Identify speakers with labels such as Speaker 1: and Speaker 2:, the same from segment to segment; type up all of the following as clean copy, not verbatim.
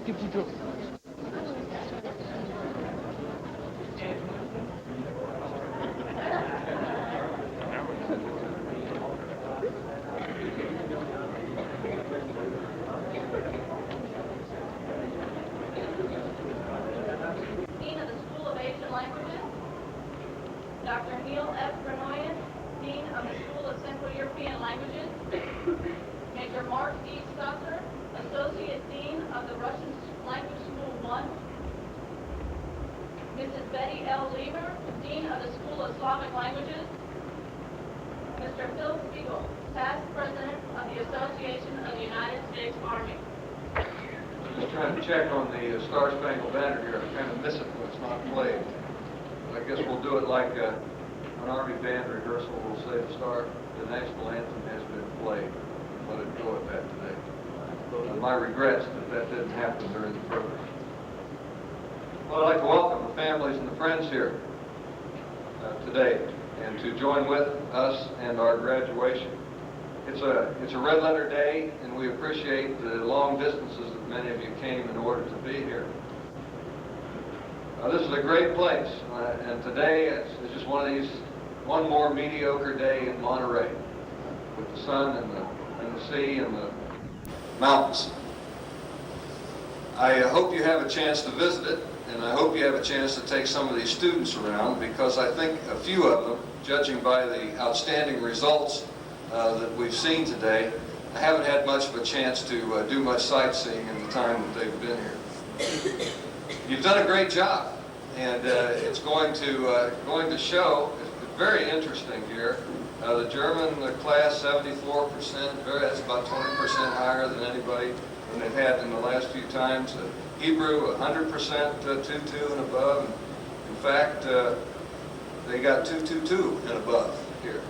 Speaker 1: Dean of the School of Asian Languages, Dr. Neil F. Granoyan, Dean of the School of Central European Languages, Major Mark E. Stusser, Associate Dean of the Russian Language School 1, Mrs. Betty L. Lever, Dean of the School of Slavic Languages, Mr. Phil Spiegel, Past President of the Association of the United States Army.
Speaker 2: Just trying to check on the Star Spangled Banner here. I kind of miss it when it's not played. I guess we'll do it like an Army band rehearsal. We'll say the national anthem has been played. Let it go at that today. My regrets that didn't happen during the program. Well, I'd like to welcome the families and the friends here today and to join with us and our graduation. It's a red letter day, and we appreciate the long distances that many of you came in order to be here. This is a great place, and today it's just one more mediocre day in Monterey, with the sun and the sea and the mountains. I hope you have a chance to visit it, and I hope you have a chance to take some of these students around, because I think a few of them, judging by the outstanding results that we've seen today, I haven't had much of a chance to do much sightseeing in the time that they've been here. You've done a great job, and it's going to show. It's very interesting here. The German class, 74%, that's about 20% higher than anybody than they've had in the last few times. Hebrew, 100%, 2-2 and above. In fact, they got 2-2-2 and above here.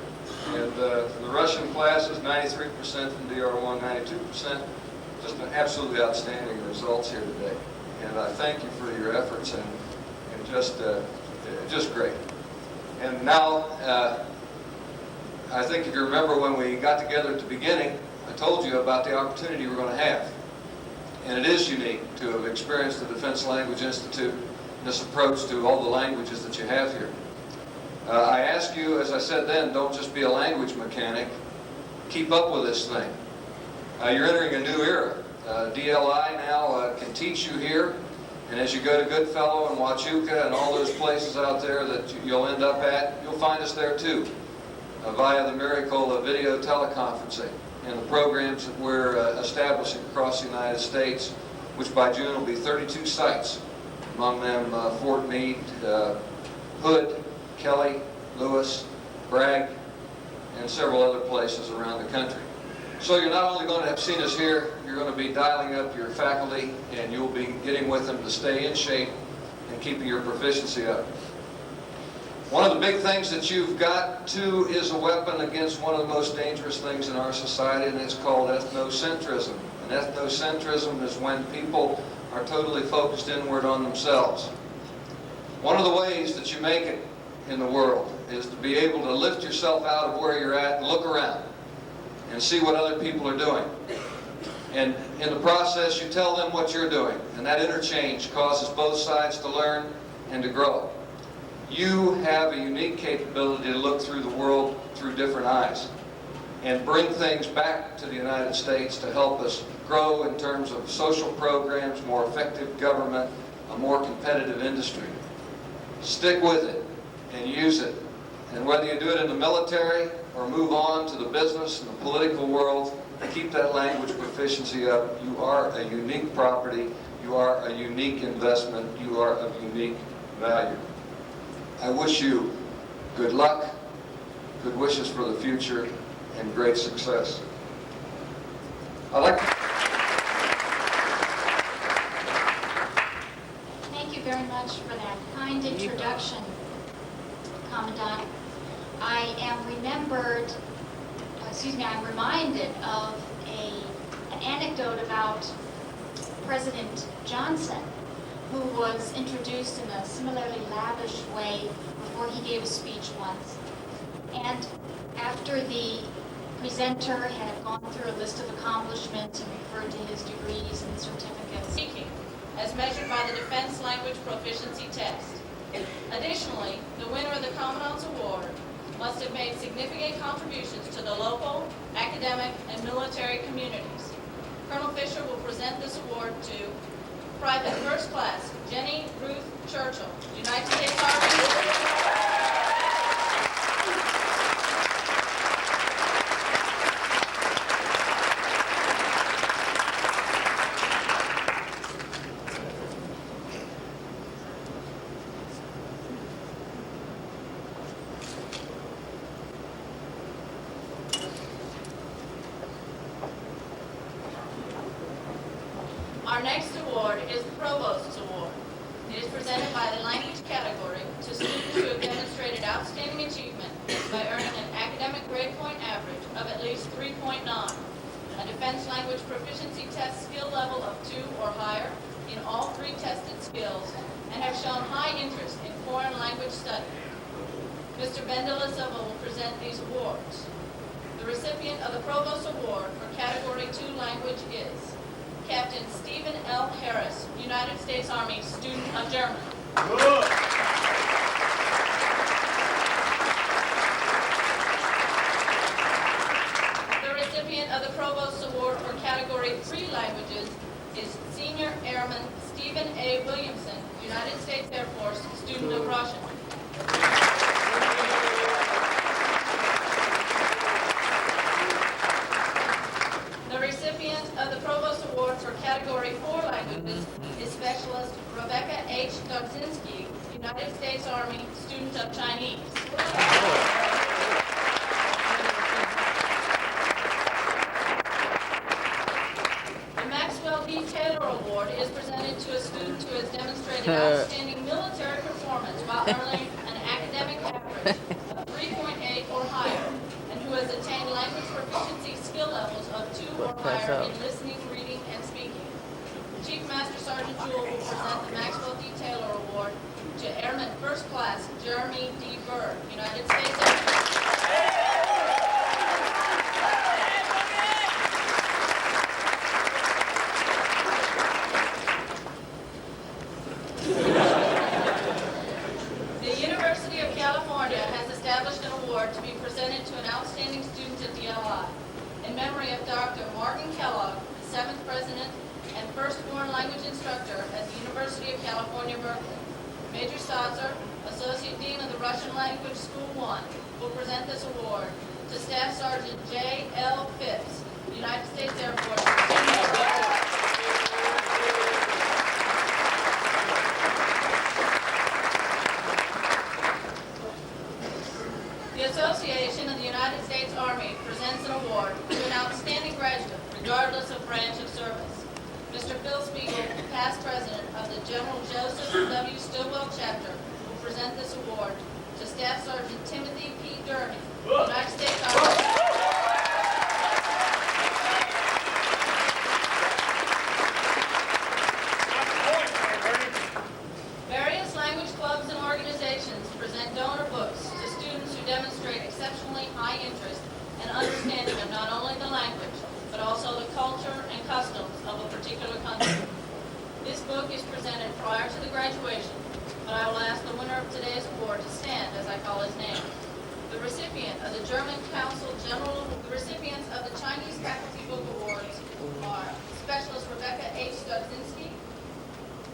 Speaker 2: And the Russian class is 93% from DR1, 92%. Just an absolutely outstanding results here today. And I thank you for your efforts, and just great. And now, I think if you remember when we got together at the beginning, I told you about the opportunity we're going to have. And it is unique to have experienced the Defense Language Institute and this approach to all the languages that you have here. I ask you, as I said then, don't just be a language mechanic. Keep up with this thing. You're entering a new era. DLI now can teach you here, and as you go to Goodfellow and Huachuca and all those places out there that you'll end up at, you'll find us there too, via the miracle of video teleconferencing and the programs that we're establishing across the United States, which by June will be 32 sites, among them Fort Meade, Hood, Kelly, Lewis, Bragg, and several other places around the country. So you're not only going to have seen us here, you're going to be dialing up your faculty, and you'll be getting with them to stay in shape and keeping your proficiency up. One of the big things that you've got, too, is a weapon against one of the most dangerous things in our society, and it's called ethnocentrism. And ethnocentrism is when people are totally focused inward on themselves. One of the ways that you make it in the world is to be able to lift yourself out of where you're at and look around and see what other people are doing. And in the process, you tell them what you're doing, and that interchange causes both sides to learn and to grow. You have a unique capability to look through the world through different eyes and bring things back to the United States to help us grow in terms of social programs, more effective government, a more competitive industry. Stick with it and use it. And whether you do it in the military or move on to the business and the political world, keep that language proficiency up. You are a unique property. You are a unique investment. You are of unique value. I wish you good luck, good wishes for the future, and great success. I'd like to...
Speaker 3: Thank you very much for that kind introduction, Commandant. I am I'm reminded of an anecdote about President Johnson, who was introduced in a similarly lavish way before he gave a speech once. And after the presenter had gone through a list of accomplishments and referred to his degrees and certificates,
Speaker 1: Speaking. as measured by the Defense Language Proficiency Test. Additionally, the winner of the Commandant's Award must have made significant contributions to the local, academic, and military communities. Colonel Fisher will present this award to Private First Class Jenny Ruth Churchill, United States Army. Our next award is the Provost's Award. It is presented by the language category to students who have demonstrated outstanding achievement by earning an academic grade point average of at least 3.9, a Defense Language Proficiency Test skill level of 2 or higher in all 3 tested skills, and have shown high interest in foreign language study. Mr. Bendelisova will present these awards. The recipient of the Provost Award for Category 2 Language is Captain Stephen L. Harris, United States Army, student of German.
Speaker 4: Good.
Speaker 1: The recipient of the Provost Award for Category 3 Languages is Senior Airman Stephen A. Williamson, United States Air Force, student of Russian. The recipient of the Provost Award for Category 4 Languages is Specialist Rebecca H. Dogzinski, United States Army, student of Chinese. The Maxwell D. Taylor Award is presented to a student who has demonstrated outstanding military performance while earning an academic average of 3.8 or higher, and who has attained language proficiency skill levels of 2 or higher in listening, reading, and speaking. Chief Master Sergeant Jewell will present the Maxwell D. Taylor Award to Airman First Class Jeremy D. Bird, United States Air Force. The University of California has established an award to be presented to an outstanding student at the LI in memory of Dr. Martin Kellogg, the 7th President and first foreign language instructor at the University of California, Berkeley. Major Stotzer, Associate Dean of the Russian Language School 1, will present this award to Staff Sergeant J. L. Phipps, United States Air Force. The Association of the United States Army presents an award to an outstanding graduate, regardless of branch of service. Mr. Phil Spiegel, past president of the General Joseph W. Stilwell Chapter, will present this award to Staff Sergeant Timothy P. Derby, United States Army. Various language clubs and organizations present donor books to students who demonstrate exceptionally high interest and understanding of not only the language, but also the culture and customs of a particular country. This book is presented prior to the graduation, but I will ask the winner of today's award to stand as I call his name. The recipient of the German Council General, the recipients of the Chinese Faculty Book Awards are Specialist Rebecca H. Dogzinski,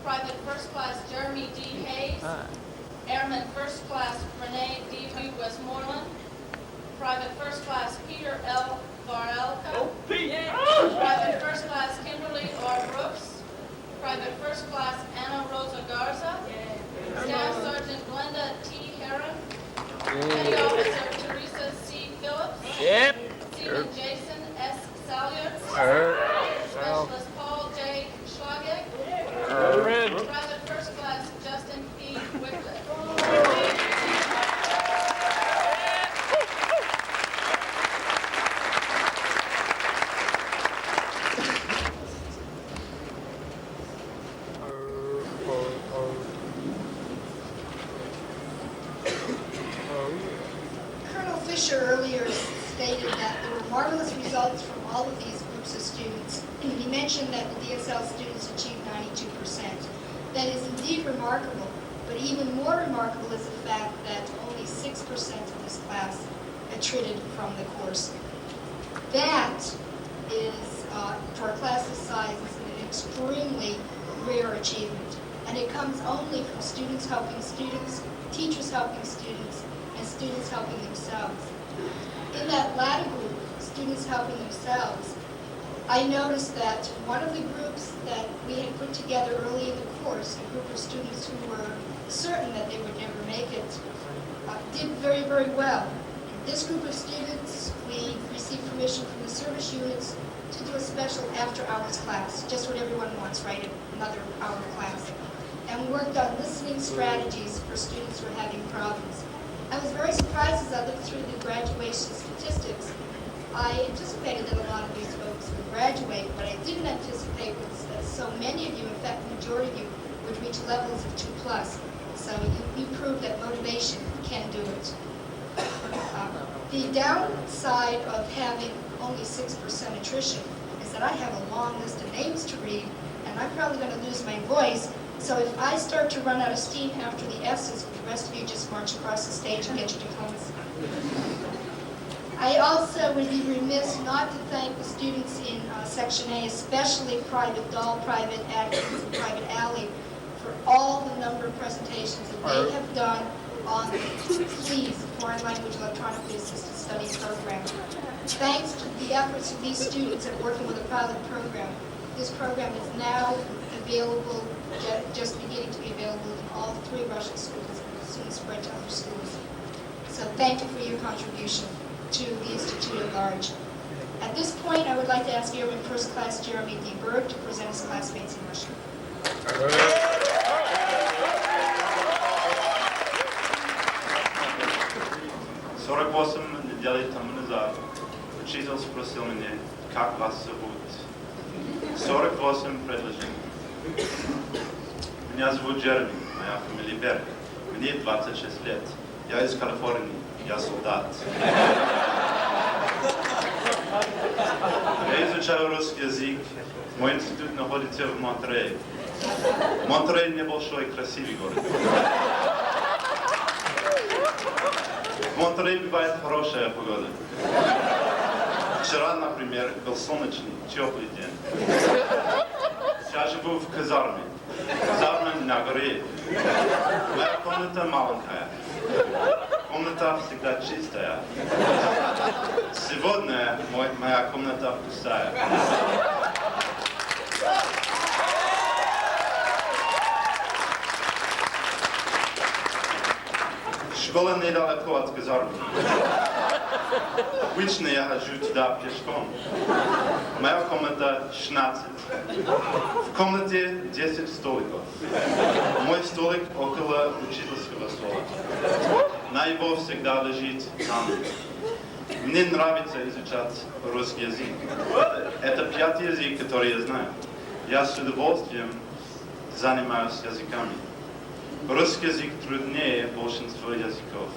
Speaker 1: Private First Class Jeremy D. Hayes, Airman First Class Renee D. Westmoreland, Private First Class Peter L. Varelka, Private First Class Kimberly R. Brooks, Private First Class Anna Rosa Garza, Staff Sergeant Glenda T. Heron, Petty Officer Teresa C. Phillips, Seaman Jason S. Salyers, Specialist Paul J. Schlagek, Private First Class Justin P. Wycliffe.
Speaker 5: Colonel Fisher earlier stated that there were marvelous results from all of these groups of students,
Speaker 4: remarkable. But even more remarkable is the fact that only 6% of this class attrited from the course. That is, for a class this size, is an extremely rare achievement. And it comes only from students helping students, teachers helping students, and students helping themselves. In that latter group, students helping themselves, I noticed that one of the groups that we had put together early in the course, a group of students who were certain that they would never make it, did very, very well. This group of students, we received permission from the service units to do a special after-hours class, just what everyone wants, right, another hour class. And we worked on listening strategies for students who are having problems. I was very surprised as I looked through the graduation statistics. I anticipated that a lot of these folks would graduate, but I didn't anticipate was that so many of you, in fact, the majority of you, would reach levels of 2+. So you proved that motivation can do it. The downside of having only 6% attrition is that I have a long list of names to read, and I'm probably going to lose my voice. So if I start to run out of steam after the S's, would the rest of you just march across the stage and get your diplomas? I also would be remiss not to thank the students in Section A, especially Private Doll, Private Atkins, and Private Alley, for all the number of presentations that they have done on the PLEAS, Foreign Language Electronically Assisted Study program. Thanks to the efforts of these students at working with a pilot program, this program is now available, just beginning to be available in all 3 Russian schools and soon spread to other schools. So thank you for your contribution to the Institute at large. At this point, I would like to ask Airman First Class Jeremy D. Berg to present his classmates in Russian.
Speaker 5: Сорок 8 недель тому назад учитель спросил меня, как вас зовут. 48 предложений. Меня зовут Джереми, моя фамилия Берг. Мне 26 лет. Я из Калифорнии. Я солдат. Я изучаю русский язык. Мой институт находится в Монтерее. Монтерей небольшой, красивый город. В Монтерее бывает хорошая погода. Вчера, например, был солнечный, теплый день. Я живу в казарме. Казарма на горе. Моя комната маленькая. Комната всегда чистая. Сегодня моя комната пустая. Школа недалеко от казармы. Обычно я хожу туда пешком. Моя комната 16. В комнате 10 столиков. Мой столик около учительского стола. На его всегда лежит камень. Мне нравится изучать русский язык. Это 5-й язык, который я знаю. Я с удовольствием занимаюсь языками. Русский язык труднее большинства языков.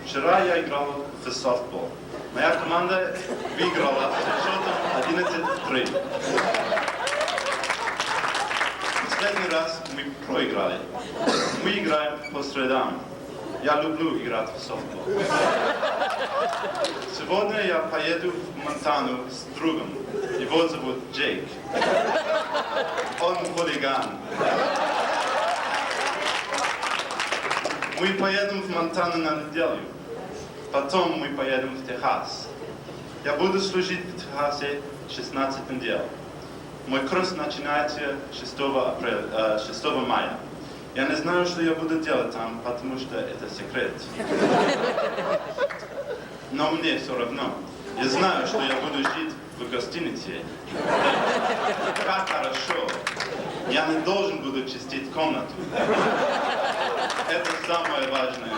Speaker 5: Вчера я играл в софтбол. Моя команда выиграла со счетом 11-3. Последний раз мы проиграли. Мы играем по средам. Я люблю играть в софтбол. Сегодня я поеду в Монтану с другом. Его зовут Джейк. Он хулиган. Мы поедем в Монтану на неделю. Потом мы поедем в Техас. Я буду служить в Техасе 16 недель. Мой курс начинается 6 мая. Я не знаю, что я буду делать там, потому что это секрет. Но мне все равно. Я знаю, что я буду жить в гостинице. Как хорошо. Я не должен буду чистить комнату. Это самое важное.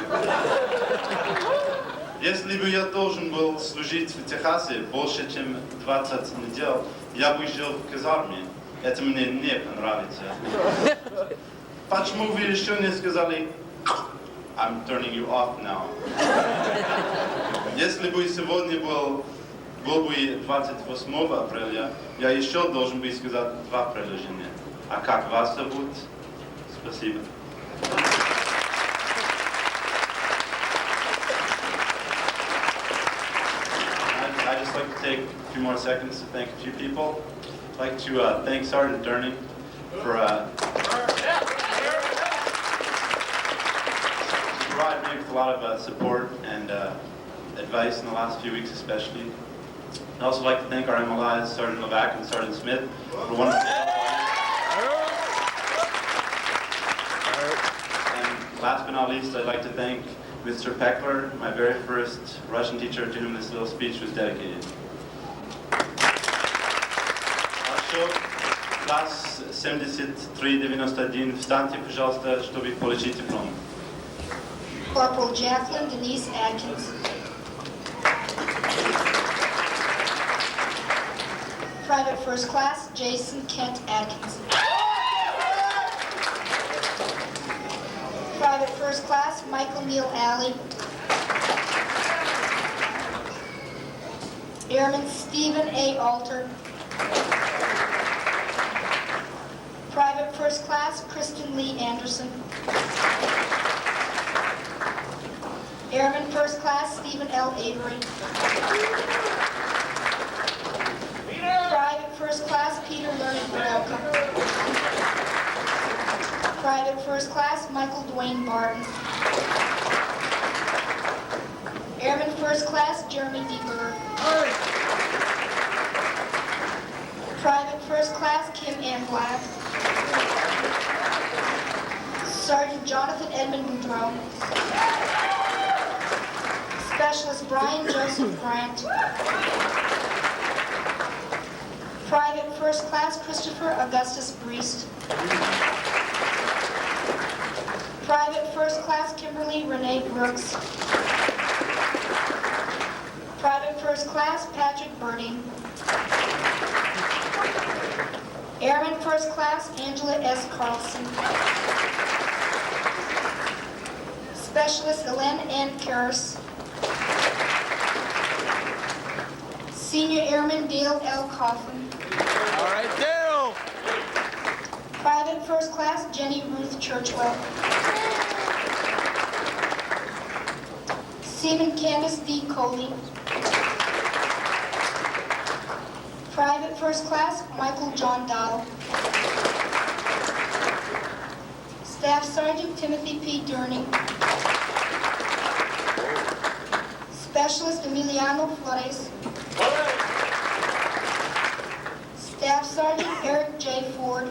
Speaker 5: Если бы я должен был служить в Техасе больше, чем 20 недель, я бы жил в казарме. Это мне не понравится. Почему вы еще не сказали I'm turning you off now? Если бы сегодня был бы 28 апреля, я еще должен бы сказать 2 предложения. А как вас зовут? Спасибо. I'd just like to take a few more seconds to thank a few people. I'd like to thank Sergeant Durning for providing me with a lot of support and advice in the last few weeks especially. I'd also like to thank our MLIs, Sergeant Levac and Sergeant Smith, for wonderful help. And last but not least, I'd like to thank Mr. Peckler, my very first Russian teacher to whom this little speech was dedicated. Класс 7391, встаньте, пожалуйста, чтобы получить диплом.
Speaker 4: Corporal Jacqueline Denise Adkins. Private First Class Jason Kent Atkinson. Private First Class Michael Neal Alley. Airman Stephen A. Alter. Private First Class Kristen Lee Anderson. Airman First Class Stephen L. Avery. Private First Class Peter Leonard Pavelka. Private First Class Michael Dwayne Barton. Airman First Class Jeremy D. Burr. Private First Class Kim Ann Black. Sergeant Jonathan Edmund Boudreau. Specialist Brian Joseph Grant. Private First Class Christopher Augustus Breest. Private First Class Kimberly Renee Brooks. Private First Class Patrick Birding. Airman First Class Angela S. Carlson. Specialist Elen Ann Karras. Senior Airman Dale L. Coughlin.
Speaker 6: All right, Dale.
Speaker 4: Private First Class Jenny Ruth Churchwell. Seaman Candace D. Coley. Private First Class Michael John Dow. Staff Sergeant Timothy P. Durning. Specialist Emiliano Flores. Staff Sergeant Eric J. Ford.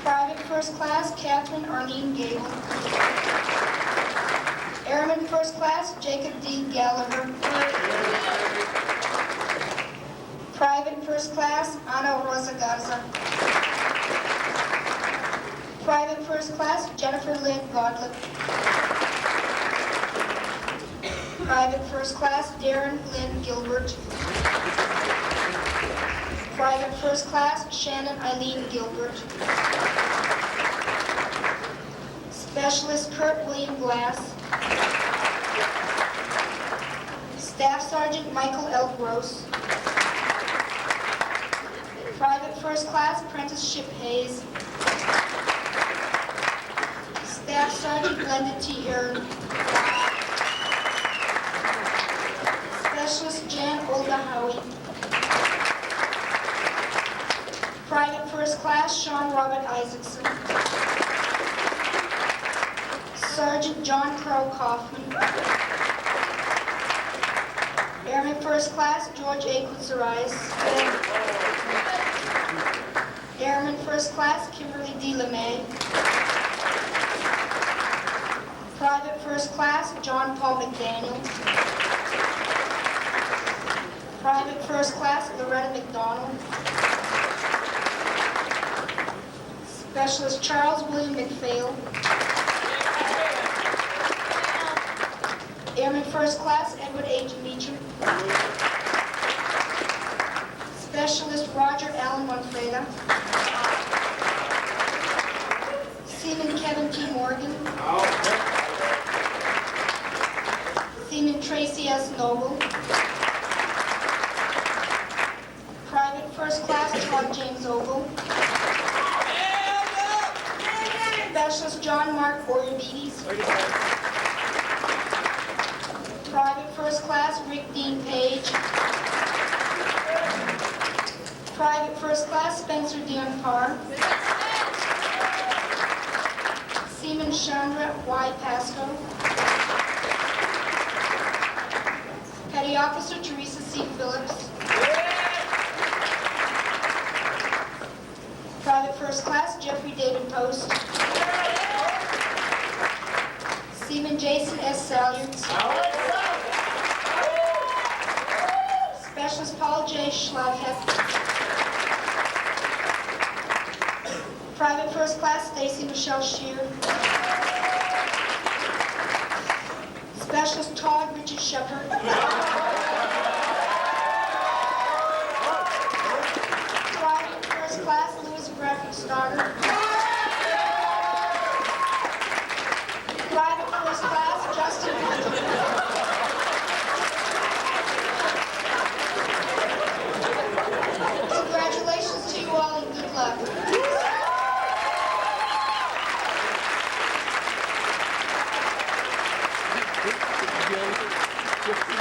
Speaker 4: Private First Class Catherine Arlene Gable. Airman First Class Jacob D. Gallagher. Private First Class Ana Rosa Garza. Private First Class Jennifer Lynn Godlip. Private First Class Darren Lynn Gilbert. Private First Class Shannon Eileen Gilbert. Specialist Kurt William Glass. Staff Sergeant Michael L. Gross. Private First Class Apprenticeship Hayes. Staff Sergeant Glenda T. Aaron. Specialist Jan Olga Howie. Private First Class Sean Robert Isaacson. Sergeant John Crow Kaufman. Airman First Class George A. Kutsarais. Airman First Class Kimberly D. LeMay. Private First Class John Paul McDaniel. Private First Class Loretta McDonald. Specialist Charles William McPhail. Airman First Class Edward H. Meacham. Specialist Roger Allen Monfreda. Seaman Kevin T. Morgan. Seaman Tracy S. Noble. Private First Class Todd James Ogle. Specialist John Mark Boyabetes. Private First Class Rick Dean Page. Private First Class Spencer Dion Parr. Seaman Chandra Y. Pasco. Petty Officer Teresa C. Phillips. Private First Class Jeffrey David Post. Seaman Jason S. Salyards. Specialist Paul J. Schlagheck. Private First Class Stacy Michelle Shear. Specialist Todd Richard Shepard. Private First Class Louis Bradford Stoddard. Private First Class Justin Hunter. Congratulations to you all and good luck.
Speaker 6: Thank you.